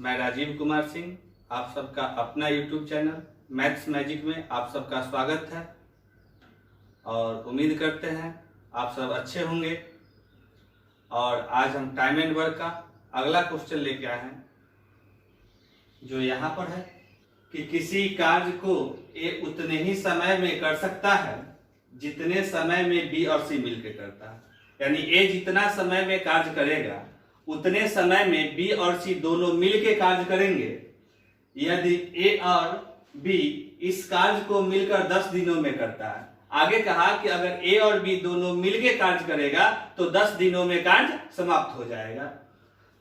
मैं राजीव कुमार सिंह, आप सबका अपना यूट्यूब चैनल मैथ्स मैजिक में आप सबका स्वागत है और उम्मीद करते हैं आप सब अच्छे होंगे। और आज हम टाइम एंड वर्क का अगला क्वेश्चन लेके आए हैं, जो यहाँ पर है कि किसी कार्य को ए उतने ही समय में कर सकता है जितने समय में बी और सी मिलकर करता है। यानी ए जितना समय में कार्य करेगा उतने समय में बी और सी दोनों मिलकर कार्य करेंगे। यदि ए और बी इस कार्य को मिलकर 10 दिनों में करता है, आगे कहा कि अगर ए और बी दोनों मिलकर कार्य करेगा तो 10 दिनों में कार्य समाप्त हो जाएगा,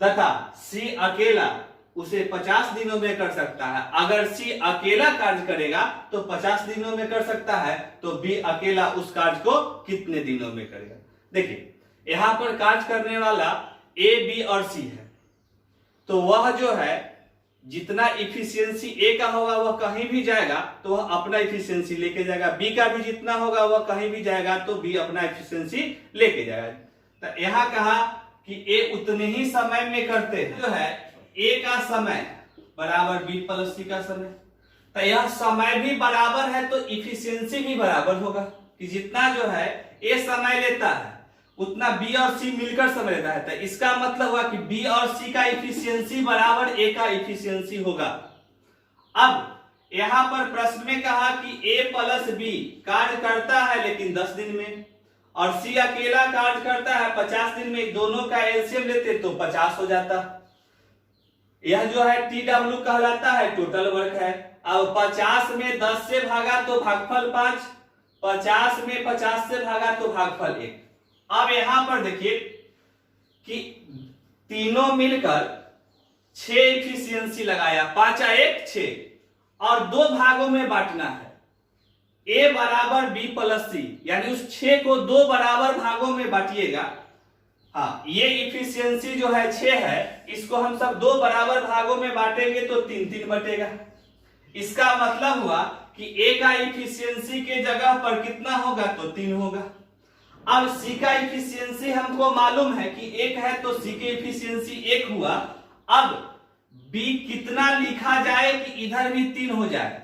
तथा सी अकेला उसे 50 दिनों में कर सकता है। अगर सी अकेला कार्य करेगा तो 50 दिनों में कर सकता है, तो बी अकेला उस कार्य को कितने दिनों में करेगा। देखिए यहां पर कार्य करने वाला ए बी और सी है, तो वह जो है जितना इफिशियंसी ए का होगा वह कहीं भी जाएगा तो वह अपना इफिशियंसी लेके जाएगा, बी का भी जितना होगा वह कहीं भी जाएगा तो बी अपना इफिशियंसी लेके जाएगा। तो यहाँ कहा कि ए उतने ही समय में करते हैं, जो है ए का समय बराबर बी प्लस सी का समय, तो यह समय भी बराबर है तो इफिशियंसी भी बराबर होगा कि जितना जो है ए समय लेता है उतना बी और सी मिलकर समय लेता है। तो इसका मतलब हुआ कि बी और सी का इफिशियंसी बराबर ए का इफिशियंसी होगा। अब यहां पर प्रश्न में कहा कि ए प्लस बी कार्य करता है लेकिन 10 दिन में, और सी अकेला कार्य करता है 50 दिन में, दोनों का एलसीएम लेते तो 50 हो जाता। यह जो है टीडब्ल्यू कहलाता है, टोटल वर्क है। अब 50 में 10 से भागा तो भागफल 5, 50 में 50 से भागा तो भागफल 1। अब यहां पर देखिए कि तीनों मिलकर 6 इफिशियंसी लगाया, 5 1 6, और 2 भागों में बांटना है। ए बराबर बी प्लस सी, यानी उस 6 को 2 बराबर भागों में बांटिएगा। हाँ, ये इफिशियंसी जो है 6 है, इसको हम सब 2 बराबर भागों में बांटेंगे तो 3-3 बटेगा। इसका मतलब हुआ कि ए का इफिशियंसी के जगह पर कितना होगा तो 3 होगा। अब सी का इफिशियंसी हमको मालूम है कि 1 है, तो सी की इफिशियंसी 1 हुआ। अब बी कितना लिखा जाए कि इधर भी 3 हो जाए।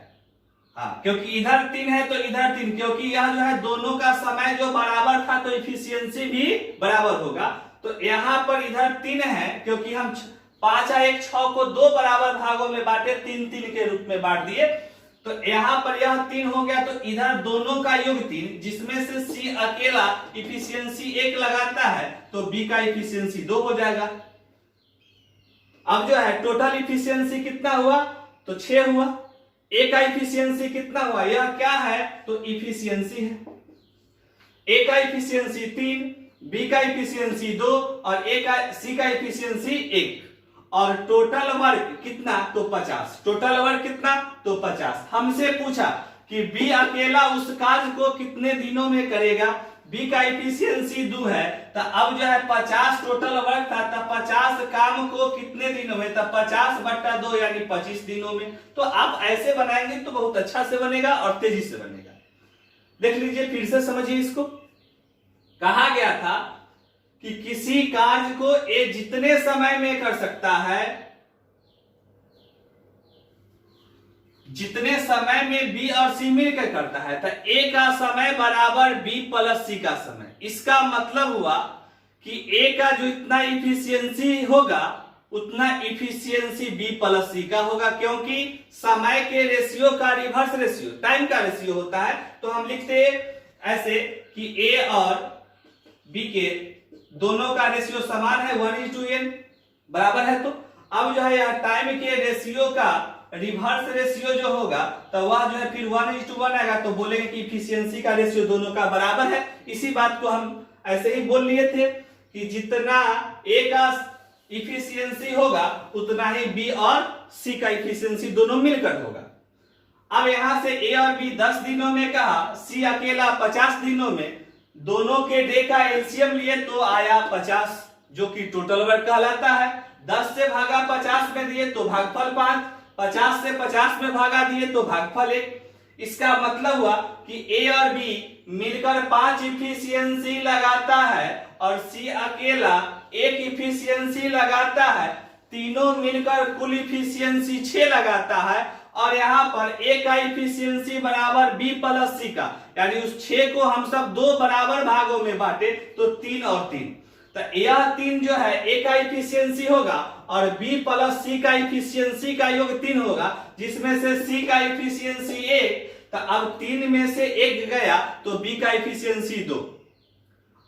हाँ, क्योंकि इधर 3 है तो इधर 3, क्योंकि यह जो है दोनों का समय जो बराबर था तो इफिशियंसी भी बराबर होगा। तो यहां पर इधर 3 है, क्योंकि हम 5 1 6 को 2 बराबर भागों में बांटे, 3-3 के रूप में बांट दिए, तो यहां पर यह 3 हो गया। तो इधर दोनों का योग 3, जिसमें से सी अकेला इफिशियंसी 1 लगाता है तो बी का इफिशियंसी 2 हो जाएगा। अब जो है टोटल इफिशियंसी कितना हुआ तो 6 हुआ। ए का इफिशियंसी कितना हुआ, यह क्या है तो इफिशियंसी है। ए का इफिशियंसी 3, बी का इफिशियंसी 2 और सी का इफिशियंसी 1, और टोटल वर्क कितना तो 50। टोटल वर्क कितना तो 50। हमसे पूछा कि बी अकेला उस कार्य को कितने दिनों में करेगा, बी का इफिशियंसी 2 है, तो अब जो है 50 टोटल वर्क था, तो 50 काम को कितने दिनों में, तो 50/2 यानी 25 दिनों में। तो आप ऐसे बनाएंगे तो बहुत अच्छा से बनेगा और तेजी से बनेगा। देख लीजिए, फिर से समझिए इसको। कहा गया था कि किसी कार्य को ए जितने समय में कर सकता है जितने समय में बी और सी मिलकर करता है, तो ए का समय बराबर बी प्लस सी का समय। इसका मतलब हुआ कि ए का जो इतना इफिशियंसी होगा उतना इफिशियंसी बी प्लस सी का होगा, क्योंकि समय के रेशियो का रिवर्स रेशियो टाइम का रेशियो होता है। तो हम लिखते ऐसे कि ए और बी के दोनों का रेशियो समान है, 1:n बराबर है। तो अब जो है यह टाइम के रेशियो का रिवर्स रेशियो जो होगा तो वह जो है फिर 1:1 आएगा, तो बोलेंगे कि इफिशियंसी का रेशियो दोनों का बराबर है। इसी बात को हम ऐसे ही बोल लिए थे कि जितना ए का इफिशियंसी होगा उतना ही बी और सी का इफिशियंसी दोनों मिलकर होगा। अब यहां से ए और बी 10 दिनों में कहा, सी अकेला 50 दिनों में, दोनों के डे का एलसीएम लिए तो आया 50, जो कि टोटल वर्क कहलाता है। 10 से भागा 50 में दिए तो भागफल 5, 50 से 50 में भागा दिए तो भागफल 1। इसका मतलब हुआ कि ए और बी मिलकर 5 इफिशियंसी लगाता है और सी अकेला 1 इफिशियंसी लगाता है, तीनों मिलकर कुल इफिशियंसी 6 लगाता है, और यहाँ पर ए का इफिशियंसी बराबर बी प्लस सी का, यानी उस 6 को हम सब दो बराबर भागों में बांटे तो 3 और 3, तो यह 3 जो है ए का इफिशियंसी होगा और बी प्लस सी का इफिशियंसी का योग 3 होगा, जिसमें से सी का इफिशियंसी 1, तो अब 3 में से 1 गया तो बी का इफिशियंसी 2,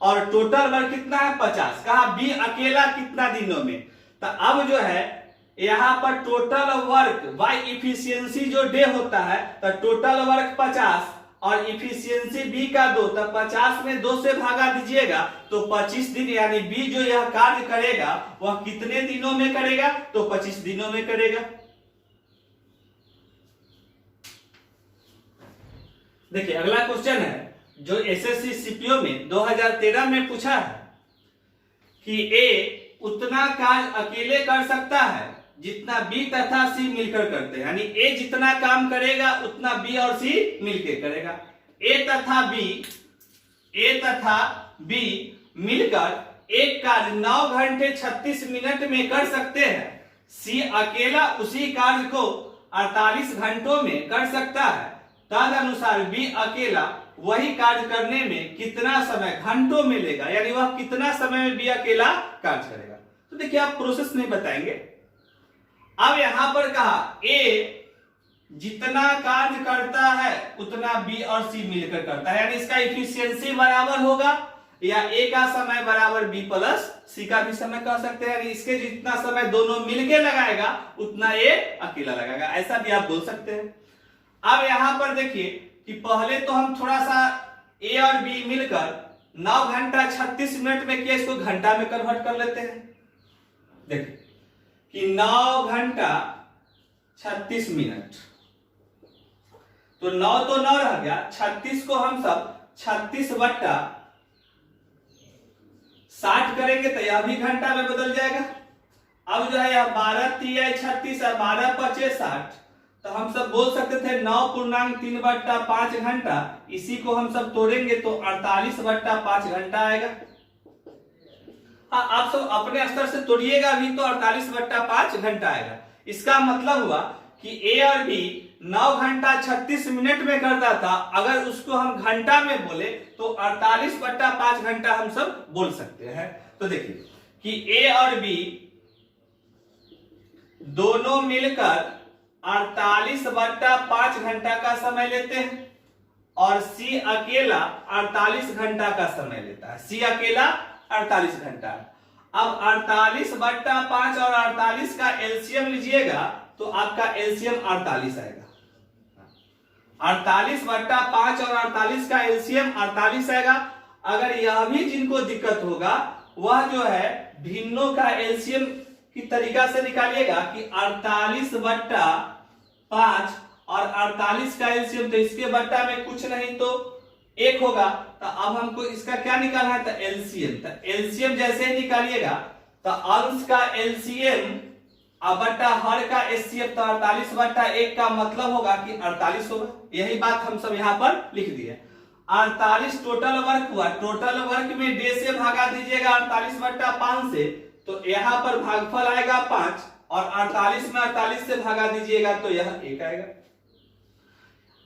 और टोटल वर्क कितना है 50। कहा बी अकेला कितना दिनों में, तो अब जो है यहाँ पर टोटल वर्क बाय इफिशियंसी जो डे होता है, तो टोटल वर्क 50 और इफिशियंसी बी का 2, तो 50 में 2 से भागा दीजिएगा तो 25 दिन, यानी बी जो यह कार्य करेगा वह कितने दिनों में करेगा, तो 25 दिनों में करेगा। देखिए अगला क्वेश्चन है जो एसएससी सीपीओ में 2013 में पूछा है कि ए उतना कार्य अकेले कर सकता है जितना बी तथा सी मिलकर करते हैं, यानी ए जितना काम करेगा उतना बी और सी मिलकर करेगा। ए तथा बी मिलकर एक कार्य 9 घंटे 36 मिनट में कर सकते हैं। सी अकेला उसी कार्य को 48 घंटों में कर सकता है। तदनुसार बी अकेला वही कार्य करने में कितना समय घंटों में लेगा, यानी वह कितना समय में बी अकेला कार्य करेगा। तो देखिए आप प्रोसेस नहीं बताएंगे। अब यहां पर कहा ए जितना कार्य करता है उतना बी और सी मिलकर करता है, यानी इसका इफिशियंसी बराबर होगा, या ए का समय बराबर बी प्लस सी का भी समय कह सकते हैं, यानी इसके जितना समय दोनों मिलकर लगाएगा उतना ए अकेला लगाएगा, ऐसा भी आप बोल सकते हैं। अब यहां पर देखिए कि पहले तो हम थोड़ा सा ए और बी मिलकर 9 घंटा 36 मिनट में किया, इसको घंटा में कन्वर्ट कर लेते हैं। देखिए कि 9 घंटा 36 मिनट, तो 9 तो 9 रह गया, 36 को हम सब 36 बट्टा 60 करेंगे तो यह भी घंटा में बदल जाएगा। अब जो है यह 12 तिया 36 और 12 पचे 60, तो हम सब बोल सकते थे 9.3 बट्टा 5 घंटा, इसी को हम सब तोड़ेंगे तो 48 बट्टा 5 घंटा आएगा। हाँ आप सब अपने स्तर से तोड़िएगा भी तो 48 बट्टा 5 घंटा आएगा। इसका मतलब हुआ कि ए और बी 9 घंटा 36 मिनट में करता था, अगर उसको हम घंटा में बोले तो 48 बट्टा 5 घंटा हम सब बोल सकते हैं। तो देखिए कि ए और बी दोनों मिलकर 48 बट्टा 5 घंटा का समय लेते हैं, और सी अकेला 48 घंटा का समय लेता है। सी अकेला 48 घंटा। अब 48 बट्टा 5 और 48 का एलसीएम लीजिएगा तो आपका एलसीएम 48 आएगा। 48 बट्टा 5 और 48 का एलसीएम 48 आएगा। अगर यह भी जिनको दिक्कत होगा वह जो है भिन्नों का एलसीएम की तरीका से निकालिएगा कि 48 बट्टा 5 और 48 का एलसीएम, तो इसके बट्टा में कुछ नहीं तो 1 होगा, तो अब हमको इसका क्या निकालना है, तो एलसीएम। तो एलसीएम जैसे ही निकालिएगा तो अंश का एलसीएम बट्टा हर का एचसीएफ, तो 48 बट्टा 1 का मतलब होगा कि 48 होगा। यही बात हम सब यहाँ पर लिख दिए। 48 टोटल वर्क हुआ, टोटल वर्क में डे से भागा दीजिएगा 48 बट्टा 5 से, तो यहाँ पर भागफल आएगा 5, और 48 में 48 से भागा दीजिएगा तो यह 1 आएगा।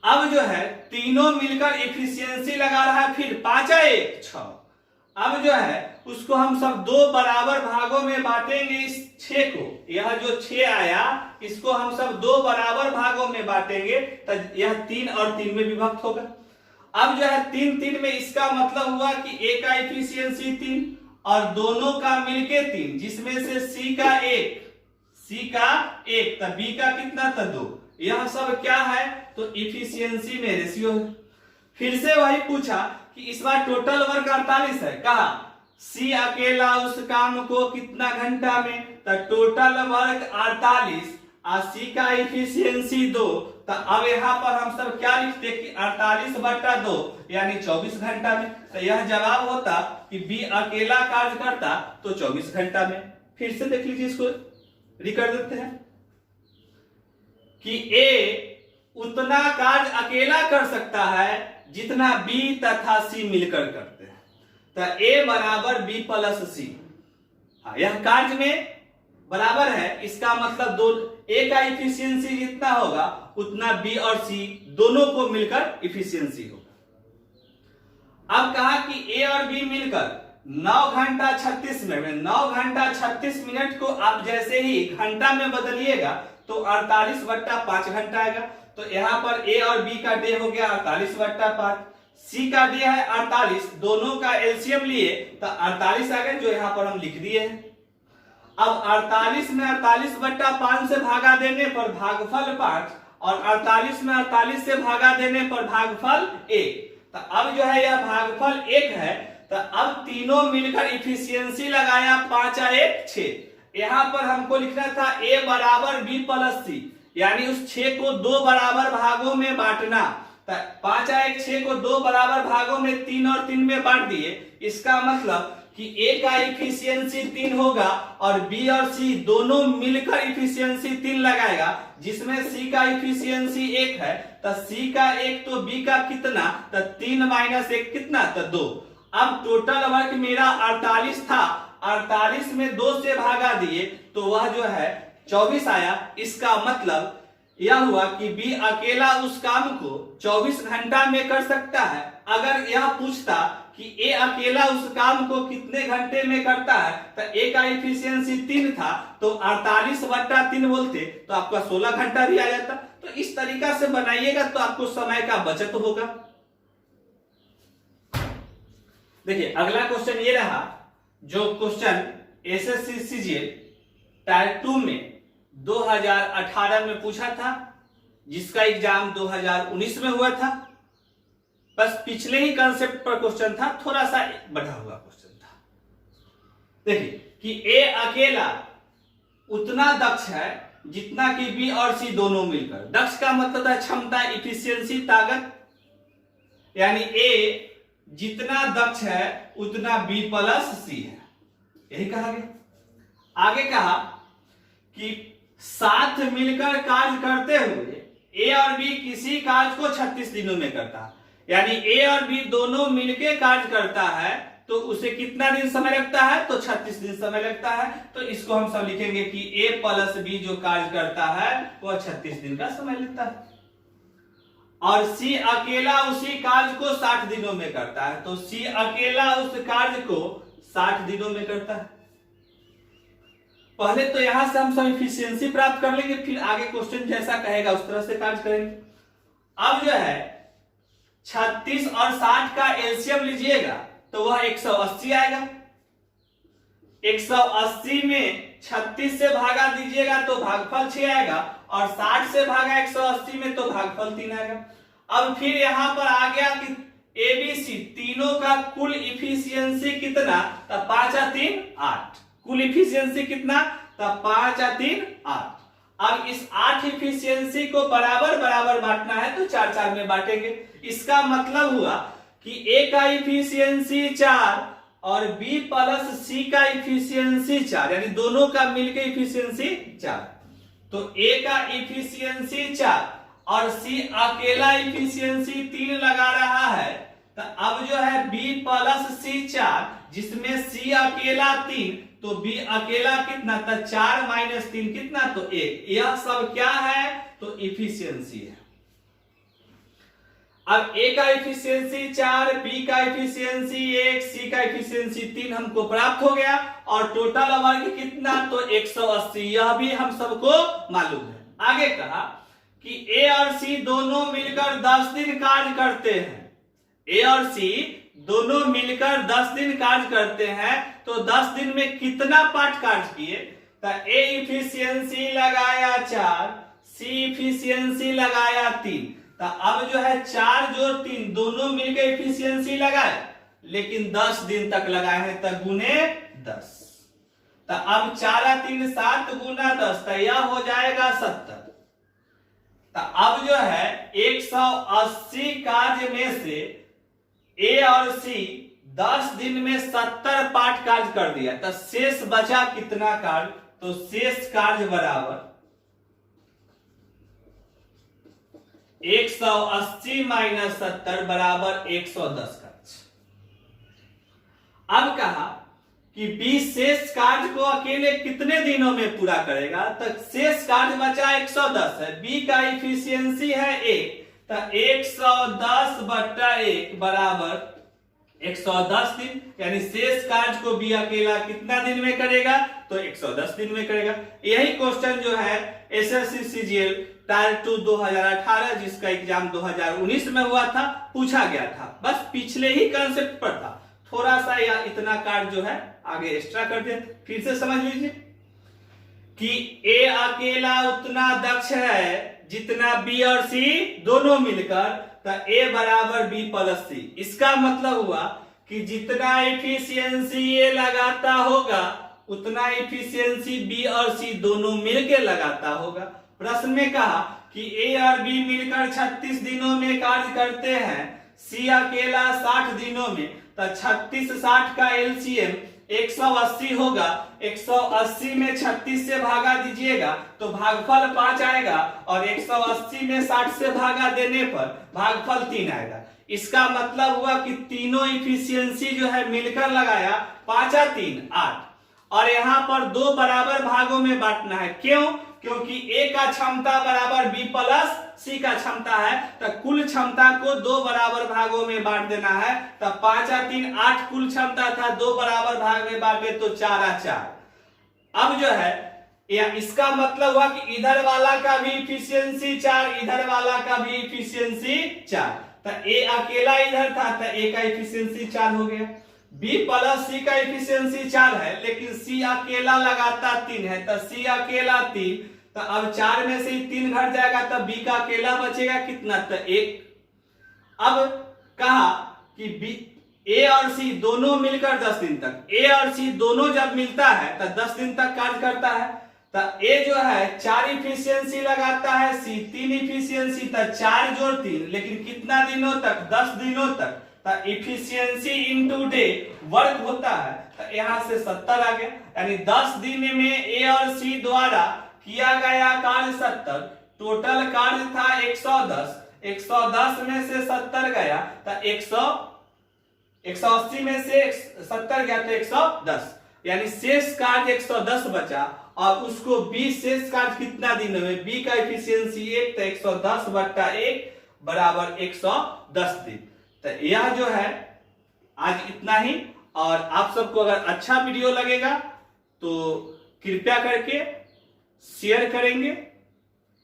अब जो है तीनों मिलकर इफिशियंसी लगा रहा है, फिर 5 1 6। अब जो है उसको हम सब दो बराबर भागों में बांटेंगे। इस 6 को, यह जो 6 आया इसको हम सब दो बराबर भागों में बांटेंगे, तो यह 3 और 3 में विभक्त होगा। अब जो है 3 3 में, इसका मतलब हुआ कि ए का इफिशियंसी 3 और दोनों का मिलके 3, जिसमें से सी का 1 तो बी का कितना था 2। यह सब क्या है, तो इफिशियंसी में रेशियो है। फिर से वही पूछा कि इस बार टोटल वर्क 48 है, कहा सी अकेला उस काम को कितना घंटा में, तो टोटल वर्क 48 और सी का इफिशियंसी 2, तो अब यहाँ पर हम सब क्या लिखते कि 48 बट्टा 2 यानी 24 घंटा में। तो यह जवाब होता कि बी अकेला कार्य करता तो 24 घंटा में। फिर से देख लीजिए, इसको रिकर देते हैं कि ए उतना कार्य अकेला कर सकता है जितना बी तथा सी मिलकर करते हैं, तो ए बराबर बी प्लस सी। यह कार्य में बराबर है, इसका मतलब दो ए का इफिशियंसी जितना होगा उतना बी और सी दोनों को मिलकर इफिशियंसी होगा। अब कहा कि ए और बी मिलकर 9 घंटा 36 मिनट, 9 घंटा 36 मिनट को आप जैसे ही घंटा में बदलिएगा तो 48/5 घंटा आएगा। तो यहाँ पर ए और बी का डे हो गया 48/5, सी का डे है 48, दोनों का एलसीएम लिए तो 48 आ गए, जो यहाँ पर हम लिख दिए हैं। अब 48 में 48/5 से भागा देने पर भागफल 5 और 48 में 48 से भागा देने पर भागफल 1। तो अब जो है यह भागफल 1 है, तो अब तीनों मिलकर इफिशियंसी लगाया 5 और 1 6। यहां पर हमको लिखना था a बराबर b प्लस सी, यानी उस 6 को 2 बराबर भागों में बांटना। तो 5 और 1 6 को 2 बराबर भागों में 3 और 3 में बांट दिए। इसका मतलब कि a का इफिशियंसी 3 होगा और b और c दोनों मिलकर इफिशियंसी 3 लगाएगा, जिसमें c का इफिशियंसी 1 है। तो c का 1 तो b का कितना, तो 3 - 1 कितना, तो 2। अब टोटल वर्क मेरा 48 था, 48 में 2 से भागा दिए तो वह जो है 24 आया। इसका मतलब यह हुआ कि बी अकेला उस काम को 24 घंटा में कर सकता है। अगर यह पूछता कि ए अकेला उस काम को कितने घंटे में करता है, तो ए का इफिशियंसी 3 था, तो 48/3 बोलते तो आपका 16 घंटा भी आ जाता। तो इस तरीका से बनाइएगा तो आपको समय का बचत होगा। देखिए अगला क्वेश्चन ये रहा, जो क्वेश्चन एसएससी सीजीएल टायर 2 में 2018 में पूछा था, जिसका एग्जाम 2019 में हुआ था। बस पिछले ही कंसेप्ट पर क्वेश्चन था, थोड़ा सा बढ़ा हुआ क्वेश्चन था। देखिए कि ए अकेला उतना दक्ष है जितना कि बी और सी दोनों मिलकर। दक्ष का मतलब है क्षमता, इफिशियंसी, ताकत, यानी ए जितना दक्ष है उतना बी प्लस सी है, यही कहा गया। आगे कहा कि साथ मिलकर कार्य करते हुए ए और बी किसी कार्य को 36 दिनों में करता है, यानी ए और बी दोनों मिलकर कार्य करता है तो उसे कितना दिन समय लगता है, तो 36 दिन समय लगता है। तो इसको हम सब लिखेंगे कि ए प्लस बी जो कार्य करता है वह 36 दिन का समय लेता है, और सी अकेला उसी कार्य को 60 दिनों में करता है। तो सी अकेला उस कार्य को 60 दिनों में करता है। पहले तो यहां से हम सब इफिशियंसी प्राप्त कर लेंगे, फिर आगे क्वेश्चन जैसा कहेगा उस तरह से कार्य करेंगे। अब जो है 36 और 60 का एलसीएम लीजिएगा तो वह 180 आएगा। 180 में 36 से भागा दीजिएगा तो भागफल 6 आएगा, और 60 से भागा 180 में तो भागफल 3 आएगा। अब फिर यहां पर आ गया कि एबीसी तीनों का कुल इफिशियंसी कितना, तो 5 और 3 8। कुल इफिशियंसी कितना, तो 5 और 3 8। अब इस 8 इफिशियंसी को बराबर बराबर बांटना है तो 4-4 में बांटेंगे। इसका मतलब हुआ कि ए का इफिशियंसी 4 और बी प्लस सी का इफिशियंसी 4, यानी दोनों का मिलकर इफिशियंसी 4। तो ए का इफिशियंसी 4 और सी अकेला इफिशियंसी 3 लगा रहा है। तो अब जो है बी प्लस सी 4, जिसमें सी अकेला 3, तो बी अकेला कितना, तो 4 - 3 कितना, तो 1। यह सब क्या है, तो इफिशियंसी है। अब ए का इफिशियंसी 4, बी का इफिशियंसी 1, सी का इफिशियंसी 3 हमको प्राप्त हो गया, और टोटल वर्क कितना, तो 180। यह भी हम सबको मालूम है। आगे कहा कि ए और सी दोनों मिलकर 10 दिन कार्य करते हैं। ए और सी दोनों मिलकर 10 दिन कार्य करते हैं, तो 10 दिन में कितना पार्ट कार्य किए, तो ए इफिशियंसी लगाया 4, सी इफिशियंसी लगाया 3। तो अब जो है 4 जोड़ 3 दोनों मिलकर इफिशियंसी लगाए, लेकिन 10 दिन तक लगाए हैं, तो गुने 10। तो अब 4 और 3 7 गुना 10, तो यह हो जाएगा 70। तो अब जो है 180 कार्य में से ए और सी 10 दिन में 70 पार्ट कार्य कर दिया, तो शेष बचा कितना कार्य, तो शेष कार्य बराबर 180 - 70 बराबर 110 कार्य। अब कहा कि बी शेष कार्य को अकेले कितने दिनों में पूरा करेगा, तो शेष कार्य बचा 110 है, बी का इफिशियंसी है 1, तो 110 बट्टा 1 बराबर 110 दिन, यानी शेष कार्य को बी अकेला कितना दिन में करेगा, तो 110 दिन में करेगा। यही क्वेश्चन जो है एसएससी सीजीएल टायर 2 2018 जिसका एग्जाम 2019 में हुआ था, पूछा गया था। बस पिछले ही कंसेप्ट पर था, थोड़ा सा या इतना कार्ड जो है आगे एक्स्ट्रा कर दिया। फिर से समझ लीजिए कि ए अकेला उतना दक्ष है जितना बी और सी दोनों मिलकर, तो ए बराबर बी प्लस सी। इसका मतलब हुआ कि जितना एफिशिएंसी ए लगाता होगा उतना एफिशिएंसी बी और सी दोनों मिलकर लगाता होगा। प्रश्न में कहा कि ए और बी मिलकर 36 दिनों में कार्य करते हैं, सी अकेला 60 दिनों में, तो 36 60 का एलसीएम 180 होगा। 180 में 36 से भागा दीजिएगा तो भागफल 5 आएगा, और 180 में 60 से भागा देने पर भागफल 3 आएगा। इसका मतलब हुआ कि तीनों इफिशियंसी जो है मिलकर लगाया, 5 और 3 8, और यहाँ पर 2 बराबर भागों में बांटना है। क्यों? क्योंकि ए का क्षमता बराबर बी प्लस सी का क्षमता है, तो कुल क्षमता को 2 बराबर भागों में बांट देना है। तो 5 और 3 8 कुल क्षमता था, 2 बराबर भाग में बांटे तो 4 और 4। अब जो है या इसका मतलब हुआ कि इधर वाला का भी इफिशियंसी 4, इधर वाला का भी इफिशियंसी 4, तो ए अकेला इधर था तो ए का इफिशियंसी 4 हो गया। बी प्लस सी का इफिशियंसी 4 है, लेकिन सी अकेला लगातार 3 है, तो सी अकेला 3, तो अब 4 में से 3 घट जाएगा, तो बी का अकेला बचेगा कितना, तो 1। अब कहा कि बी ए और सी दोनों मिलकर 10 दिन तक, ए और सी दोनों जब मिलता है तो 10 दिन तक कार्य करता है। तो ए जो है 4 इफिशियंसी लगाता है, सी 3 इफिशियंसी, तो 4 जोड़ 3, लेकिन कितना दिनों तक, 10 दिनों तक। तो इफिशियंसी इनटू डे वर्क होता है, तो यहां से 70 आ गया, यानी 10 दिन में ए और सी द्वारा किया गया कार्य 70, टोटल कार्य था 110, 110 में से 70 गया तो 180 में से 70 गया तो 110, यानी शेष कार्य 110 बचा, और उसको बी शेष कार्य कितना दिन में, बी का इफिशियंसी 1, तो 110 बट्टा 1 बराबर 110 दिन। तो यह जो है आज इतना ही, और आप सबको अगर अच्छा वीडियो लगेगा तो कृपया करके शेयर करेंगे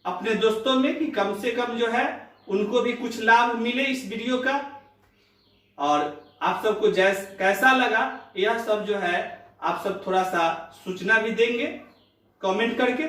अपने दोस्तों में, कि कम से कम जो है उनको भी कुछ लाभ मिले इस वीडियो का। और आप सबको कैसा लगा यह सब जो है आप सब थोड़ा सा सूचना भी देंगे कमेंट करके।